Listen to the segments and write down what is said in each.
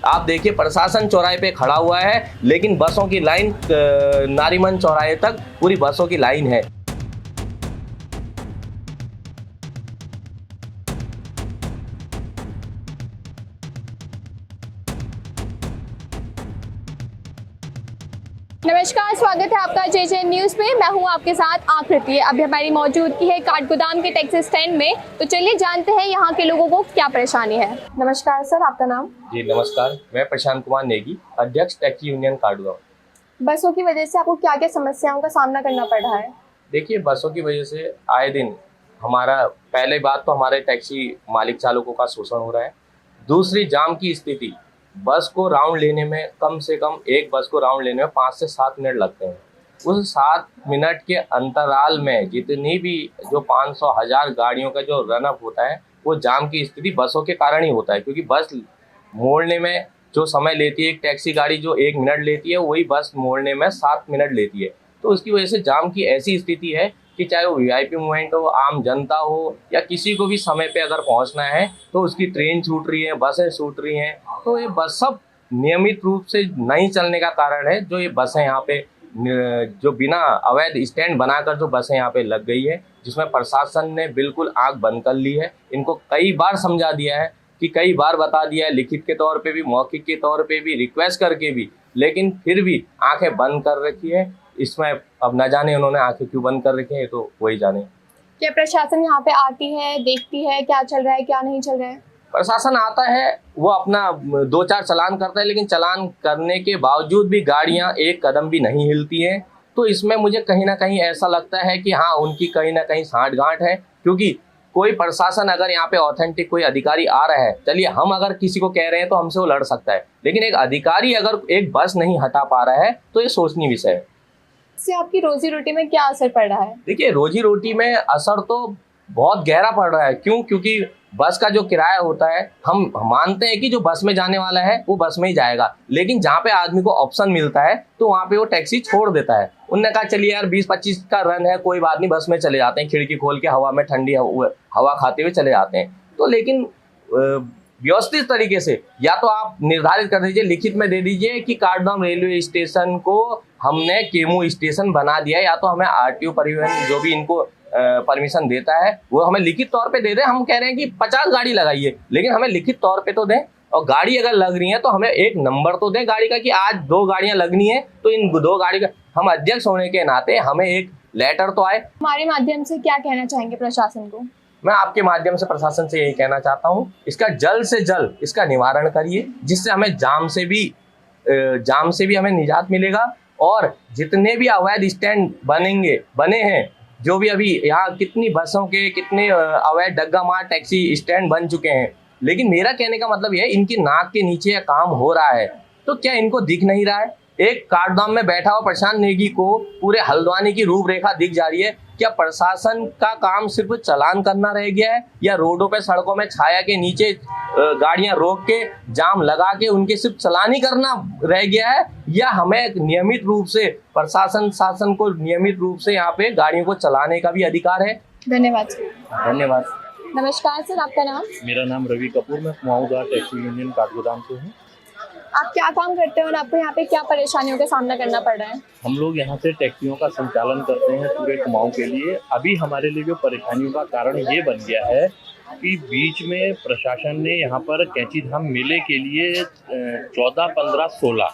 आप देखिए प्रशासन चौराहे पे खड़ा हुआ है, लेकिन बसों की लाइन नारीमन चौराहे तक पूरी बसों की लाइन है। नमस्कार, स्वागत है आपका जे न्यूज़ पे। मैं हूं आपके साथ आकृति। अभी हमारी मौजूदगी है काठगोदाम के टैक्सी स्टैंड में, तो चलिए जानते हैं यहाँ के लोगों को क्या परेशानी है। नमस्कार सर, आपका नाम? जी नमस्कार, मैं प्रशांत कुमार नेगी, अध्यक्ष टैक्सी यूनियन काठगोदाम। बसों की वजह से आपको क्या क्या समस्याओं का सामना करना पड़ रहा है? देखिए, बसों की वजह से आए दिन हमारा, पहले बात तो हमारे टैक्सी मालिक चालकों का शोषण हो रहा है। दूसरी, जाम की स्थिति, बस को राउंड लेने में कम से कम एक बस को राउंड लेने में 5 से 7 मिनट लगते हैं। उस 7 मिनट के अंतराल में जितनी भी जो 500,000 गाड़ियों का जो रनअप होता है, वो जाम की स्थिति बसों के कारण ही होता है। क्योंकि बस मोड़ने में जो समय लेती है, एक टैक्सी गाड़ी जो 1 मिनट लेती है, वही बस मोड़ने में 7 मिनट लेती है। तो उसकी वजह से जाम की ऐसी स्थिति है कि चाहे वो वीआईपी मूवमेंट हो, आम जनता हो, या किसी को भी समय पे अगर पहुंचना है तो उसकी ट्रेन छूट रही है, बसें छूट रही हैं। तो ये बस सब नियमित रूप से नहीं चलने का कारण है। जो ये बसें यहाँ पे जो बिना अवैध स्टैंड बनाकर जो बसें यहाँ पे लग गई है, जिसमें प्रशासन ने बिल्कुल आंख बंद कर ली है। इनको कई बार समझा दिया है, कि कई बार बता दिया है, लिखित के तौर पे भी, मौखिक के तौर पे भी, रिक्वेस्ट करके भी, लेकिन फिर भी आंखें बंद कर रखी है। इसमें अब न जाने उन्होंने आंखें क्यों बंद कर रखी है, तो वही जाने। क्या प्रशासन यहाँ पे आती है, देखती है क्या चल रहा है क्या नहीं चल रहा है? प्रशासन आता है, वो अपना 2-4 चालान करता है, लेकिन चालान करने के बावजूद भी गाड़ियां एक कदम भी नहीं हिलती हैं। तो इसमें मुझे कहीं ना कहीं ऐसा लगता है कि हाँ, उनकी कहीं ना कहीं सांठगांठ है। क्योंकि कोई प्रशासन अगर यहाँ पे ऑथेंटिक कोई अधिकारी आ रहा है, चलिए हम अगर किसी को कह रहे हैं तो हमसे वो लड़ सकता है, लेकिन एक अधिकारी अगर एक बस नहीं हटा पा रहा है तो ये सोचनीय विषय है। इससे आपकी रोजी रोटी में क्या असर पड़ रहा है? देखिए, रोजी रोटी में असर तो बहुत गहरा पड़ रहा है। क्यों? क्योंकि बस का जो किराया होता है, हम मानते हैं कि जो बस में जाने वाला है वो बस में ही जाएगा, लेकिन जहाँ पे आदमी को ऑप्शन मिलता है तो वहाँ पे वो टैक्सी छोड़ देता है। उनने कहा चलिए यार 20-25 का रन है, कोई बात नहीं, बस में चले जाते हैं, खिड़की खोल के हवा में ठंडी हवा खाते हुए चले जाते हैं। तो लेकिन व्यवस्थित तरीके से या तो आप निर्धारित कर दीजिए, लिखित में दे दीजिए कि काठगोदाम रेलवे स्टेशन को हमने केमू स्टेशन बना दिया है, या तो हमें आरटीओ परिवहन जो भी इनको परमिशन देता है वो हमें लिखित तौर पे दे दें। हम कह रहे हैं कि 50 गाड़ी लगाइए, लेकिन हमें लिखित तौर पे तो दें। और गाड़ी अगर लग रही है तो हमें एक नंबर तो दें गाड़ी का, कि आज 2 गाड़ियां लगनी है तो इन 2 गाड़ी का, हम अध्यक्ष होने के नाते हमें एक लेटर तो आए। हमारे माध्यम से क्या कहना चाहेंगे प्रशासन को? मैं आपके माध्यम से प्रशासन से यही कहना चाहता हूँ, इसका जल्द से जल्द इसका निवारण करिए, जिससे हमें जाम से भी हमें निजात मिलेगा। और जितने भी अवैध स्टैंड बने हैं, जो भी अभी यहाँ कितनी बसों के कितने अवैध डग्गा मार टैक्सी स्टैंड बन चुके हैं, लेकिन मेरा कहने का मतलब यह है, इनकी नाक के नीचे यह काम हो रहा है, तो क्या इनको दिख नहीं रहा है? एक काठगोदाम में बैठा हुआ प्रशांत नेगी को पूरे हल्द्वानी की रूपरेखा दिख जा रही है। क्या प्रशासन का काम सिर्फ चालान करना रह गया है, या रोडों पे सड़कों में छाया के नीचे गाड़ियां रोक के जाम लगा के उनके सिर्फ चालान ही करना रह गया है, या हमें नियमित रूप से शासन को नियमित रूप से यहाँ पे गाड़ियों को चलाने का भी अधिकार है? धन्यवाद। धन्यवाद। नमस्कार सर, आपका नाम? मेरा नाम रवि कपूर, मैं कुमाऊँदार टैक्सी यूनियन काठगोदाम से हूँ। आप क्या काम करते हैं और आपको यहाँ पे क्या परेशानियों का सामना करना पड़ रहा है? हम लोग यहाँ से टैक्सियों का संचालन करते हैं पूरे कुमाऊँ के लिए। अभी हमारे लिए जो परेशानियों का कारण ये बन गया है कि बीच में प्रशासन ने यहाँ पर कैंची धाम मेले के लिए 14, 15, 16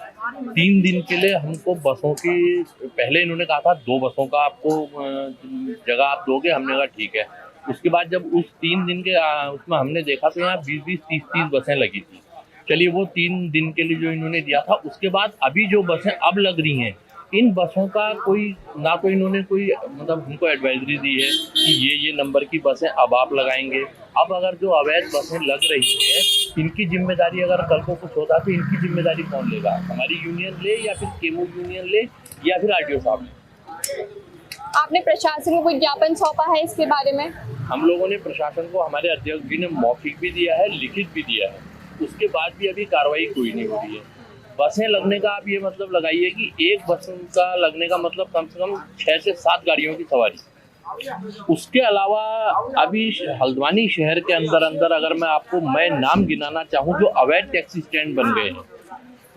3 दिन के लिए हमको बसों की, पहले इन्होंने कहा था 2 बसों का आपको जगह आप दोगे, हमने कहा ठीक है। उसके बाद जब उस 3 दिन के उसमें हमने देखा तो यहाँ 20-20, 30-30 बसें लगी थी। चलिए वो 3 दिन के लिए जो इन्होंने दिया था, उसके बाद अभी जो बसें अब लग रही हैं, इन बसों का कोई ना, तो इन्होंने कोई मतलब हमको एडवाइजरी दी है कि ये नंबर की बसें अब आप लगाएंगे। अब अगर जो अवैध बसें लग रही हैं, इनकी जिम्मेदारी अगर कल को कुछ होता तो इनकी जिम्मेदारी कौन लेगा? हमारी यूनियन ले, या फिर केमू यूनियन ले, या फिर आरटीओ साहब ले? आपने प्रशासन को कोई ज्ञापन सौंपा है इसके बारे में? हम लोगों ने प्रशासन को, हमारे अध्यक्ष जी ने मौखिक भी दिया है, लिखित भी दिया है, उसके बाद भी अभी कार्रवाई कोई नहीं हो रही है। बसें लगने का आप ये मतलब लगाइए कि एक बस का लगने का मतलब कम से कम 6 से 7 गाड़ियों की सवारी। उसके अलावा अभी हल्द्वानी शहर के अंदर अगर मैं नाम गिनाना चाहूँ जो अवैध टैक्सी स्टैंड बन गए हैं।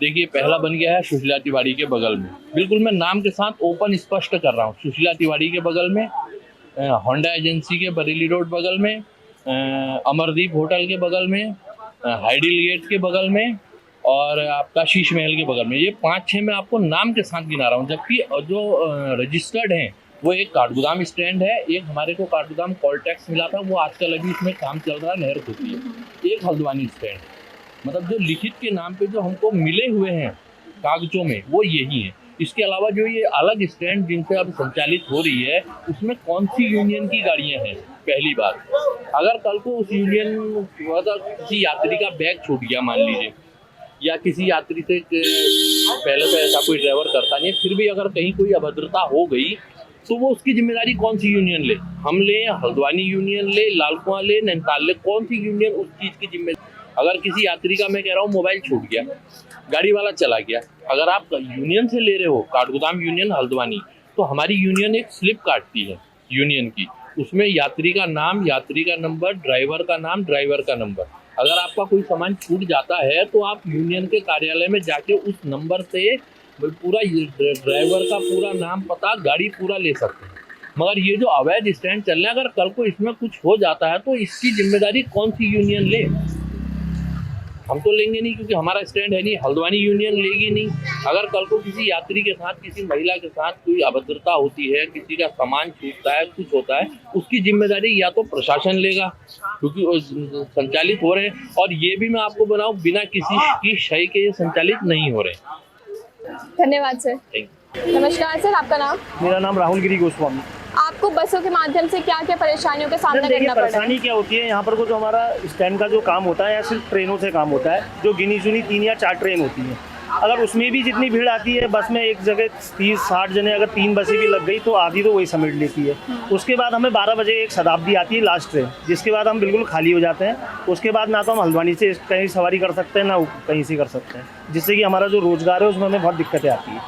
देखिए, पहला बन गया है सुशीला तिवारी के बगल में, बिल्कुल मैं नाम के साथ ओपन स्पष्ट कर रहा हूँ, सुशीला तिवारी के बगल में, होंडा एजेंसी के बरेली रोड बगल में, अमरदीप होटल के बगल में, हाइडिल गेट के बगल में और आपका शीश महल के बगल में। ये 5-6 मैं आपको नाम के साथ गिना रहा हूँ। जबकि जो रजिस्टर्ड हैं वो एक काठगोदाम स्टैंड है, एक हमारे को काठगोदाम कॉल टैक्स मिला था, वो आजकल अभी इसमें काम चल रहा है, नहर खुदी है। एक हल्द्वानी स्टैंड, मतलब जो लिखित के नाम पे जो हमको मिले हुए हैं कागजों में वो यही है। इसके अलावा जो ये अलग स्टैंड जिनसे अब संचालित हो रही है उसमें कौन सी यूनियन की गाड़ियां हैं? पहली बात, अगर कल को उस यूनियन मतलब किसी यात्री का बैग छूट गया मान लीजिए, या किसी यात्री से पहले तो ऐसा कोई ड्राइवर करता नहीं, फिर भी अगर कहीं कोई अभद्रता हो गई तो वो उसकी जिम्मेदारी कौन सी यूनियन ले? हम ले, हल्द्वानी यूनियन ले, लालकुआं ले, नैनीताल ले, कौन सी यूनियन उस चीज़ की जिम्मेदारी? अगर किसी यात्री का मैं कह रहा हूँ मोबाइल छूट गया, गाड़ी वाला चला गया, अगर आप यूनियन से ले रहे हो, काठगोदाम यूनियन हल्द्वानी, तो हमारी यूनियन एक स्लिप काटती है यूनियन की, उसमें यात्री का नाम, यात्री का नंबर, ड्राइवर का नाम, ड्राइवर का नंबर। अगर आपका कोई सामान छूट जाता है तो आप यूनियन के कार्यालय में जाके उस नंबर से पूरा ड्राइवर का पूरा नाम, पता, गाड़ी पूरा ले सकते हैं। मगर ये जो अवैध स्टैंड चल रहे हैं, अगर कल को इसमें कुछ हो जाता है तो इसकी जिम्मेदारी कौन सी यूनियन ले? हम तो लेंगे नहीं, क्योंकि हमारा स्टैंड है नहीं, हल्द्वानी यूनियन लेगी नहीं। अगर कल को किसी यात्री के साथ, किसी महिला के साथ कोई अभद्रता होती है, किसी का सामान छूटता है, कुछ होता है, उसकी जिम्मेदारी या तो प्रशासन लेगा, क्योंकि वो संचालित हो रहे हैं। और ये भी मैं आपको बनाऊं, बिना किसी की शय के ये संचालित नहीं हो रहे। धन्यवाद सर। नमस्कार सर, आपका नाम? मेरा नाम राहुल गिरी गोस्वामी। आपको बसों के माध्यम से क्या क्या परेशानियों का सामना करना पड़ रहा है? परेशानी क्या होती है यहाँ पर, को जो हमारा स्टैंड का जो काम होता है या सिर्फ ट्रेनों से काम होता है, जो गिनी चुनी 3 या 4 ट्रेन होती हैं, अगर उसमें भी जितनी भीड़ आती है बस में, एक जगह 30-60 जने, अगर 3 बसें भी लग गई तो आधी तो वही समेट लेती है। उसके बाद हमें 12 बजे एक शताब्दी आती है लास्ट ट्रेन, जिसके बाद हम बिल्कुल खाली हो जाते हैं। उसके बाद ना तो हम हल्द्वानी से कहीं सवारी कर सकते हैं, ना कहीं से कर सकते हैं, जिससे कि हमारा जो रोजगार है उसमें हमें बहुत दिक्कतें आती हैं।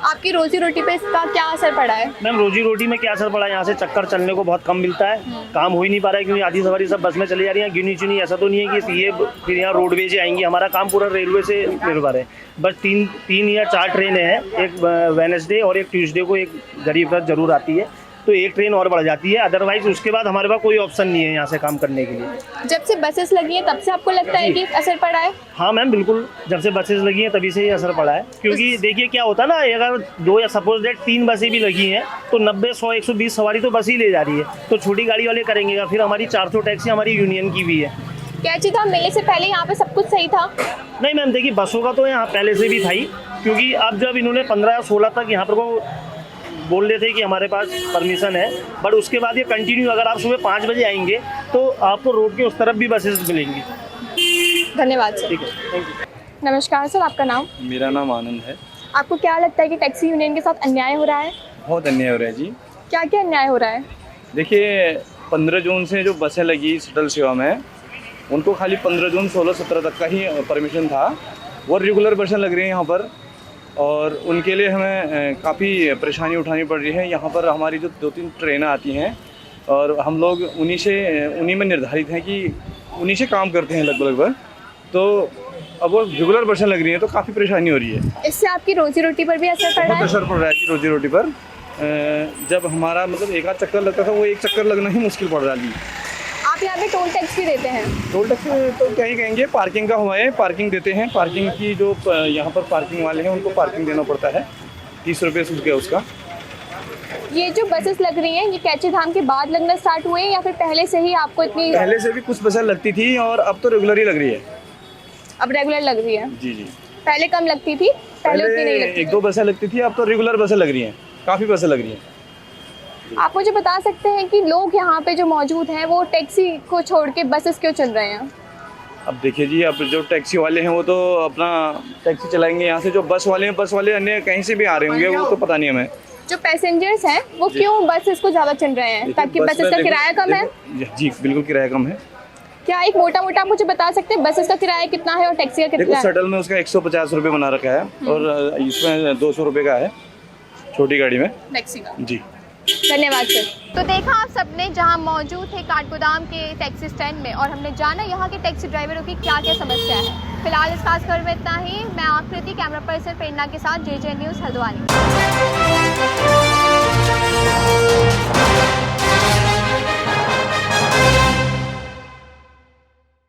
आपकी रोजी रोटी पे इसका क्या असर पड़ा है? मैम, रोजी रोटी में क्या असर पड़ा है, यहाँ से चक्कर चलने को बहुत कम मिलता है, काम हो ही नहीं पा रहा है, क्योंकि आधी सवारी सब बस में चली जा रही है। गिनी चुनी ऐसा तो नहीं है कि ये फिर यहाँ रोडवेज आएंगी, हमारा काम पूरा रेलवे से निर्भर है। बस 3 या 4 ट्रेनें हैं, एक वेडनेसडे और एक ट्यूसडे को एक गरीब रथ जरूर आती है, तो एक ट्रेन और बढ़ जाती है। अदरवाइज उसके बाद हमारे पास कोई ऑप्शन नहीं है यहाँ से काम करने के लिए। जब से बसेस लगी हैं तब से आपको लगता है कि असर पड़ा है? हाँ मैम, बिल्कुल, जब से बसेस लगी हैं तभी से ही असर पड़ा है। क्योंकि देखिए क्या होता है ना, अगर 2 या सपोज दैट 3 बसें भी लगी हैं तो 90, 100, 120 सवारी तो बस ही ले जा रही है, तो छोटी गाड़ी वाले करेंगे। फिर हमारी 400 टैक्सी हमारी यूनियन की भी है। कैची धाम मेले से पहले यहाँ पे सब कुछ सही था? नहीं मैम, देखिए बसों का तो यहाँ पहले से भी था ही, क्योंकि अब जब इन्होंने 15 या 16 तक यहाँ पर को बोल रहे थे कि हमारे पास परमिशन है, बट उसके बाद ये कंटिन्यू, अगर आप सुबह 5 बजे आएंगे तो आपको रोड के उस तरफ भी बसेस मिलेंगी। धन्यवाद सर। ठीक है, थैंक यू। नमस्कार सर, आपका नाम? मेरा नाम आनंद है। आपको क्या लगता है कि टैक्सी यूनियन के साथ अन्याय हो रहा है? बहुत अन्याय हो रहा है जी। क्या क्या अन्याय हो रहा है? देखिए, 15 जून से जो बसें लगी शटल सेवा में, उनको खाली 15 जून 16-17 तक का ही परमिशन था। वो रेगुलर बसें लग रही हैं यहाँ पर, और उनके लिए हमें काफ़ी परेशानी उठानी पड़ रही है। यहाँ पर हमारी जो 2-3 ट्रेनें आती हैं और हम लोग उन्हीं में निर्धारित हैं कि उन्हीं से काम करते हैं लगभग। तो अब वो रेगुलर बसें लग रही हैं तो काफ़ी परेशानी हो रही है। इससे आपकी रोजी रोटी पर भी असर पड़ा है? बहुत असर पड़ रहा है जी रोजी रोटी पर। जब हमारा मतलब एक आध चक्कर लगता था, वो एक चक्कर लगना ही मुश्किल पड़ रहा है। आप यहाँ पे टोल टैक्स भी देते हैं? टोल टैक्स तो क्या ही कहेंगे, पार्किंग का हुआ है, पार्किंग देते हैं। पार्किंग की जो यहाँ पर पार्किंग वाले हैं उनको पार्किंग देना पड़ता है, 30 रुपये शुल्क है उसका। ये जो बसेस लग रही हैं, ये कैची धाम के बाद लगना स्टार्ट हुए हैं या फिर पहले से ही आपको इतनी? पहले से भी कुछ बसें लगती थी और अब तो रेगुलर ही लग रही है। अब रेगुलर लग रही है? जी जी। पहले कम लगती थी, पहले उतनी नहीं लगती। 1-2 बसें लगती थी, अब तो रेगुलर बसें लग रही हैं, काफ़ी बसें लग रही हैं। आप मुझे बता सकते हैं कि लोग यहाँ पे जो मौजूद हैं वो टैक्सी को छोड़ के बसेस क्यों चल रहे हैं? अब देखिए जी, अब जो टैक्सी वाले हैं वो तो अपना टैक्सी चलाएंगे यहाँ से, जो बस वाले हैं, बस वाले अन्य कहीं से भी आ रहे होंगे, वो तो पता नहीं हमें। जो पैसेंजर्स हैं वो क्यों बसेस को ज़्यादा चुन रहे हैं? ताकि बसेस का किराया कम है? जी बिल्कुल, किराया कम है। क्या एक मोटा आप मुझे बता सकते हैं बसेस का किराया कितना है और टैक्सी का कितना देखो, है? शटल में उसका 150 रुपये बना रखा है और इसमें 200 रुपये का है छोटी गाड़ी में। टैक्सी का? जी। धन्यवाद सर। तो देखा आप सबने जहां मौजूद थे काठगोदाम के टैक्सी स्टैंड में और हमने जाना यहाँ के टैक्सी ड्राइवरों की क्या क्या समस्या है। फिलहाल इस खास खबर में इतना ही। मैं आकृति, कैमरा पर्सन प्रेरणा के साथ JJ न्यूज़ हल्द्वानी।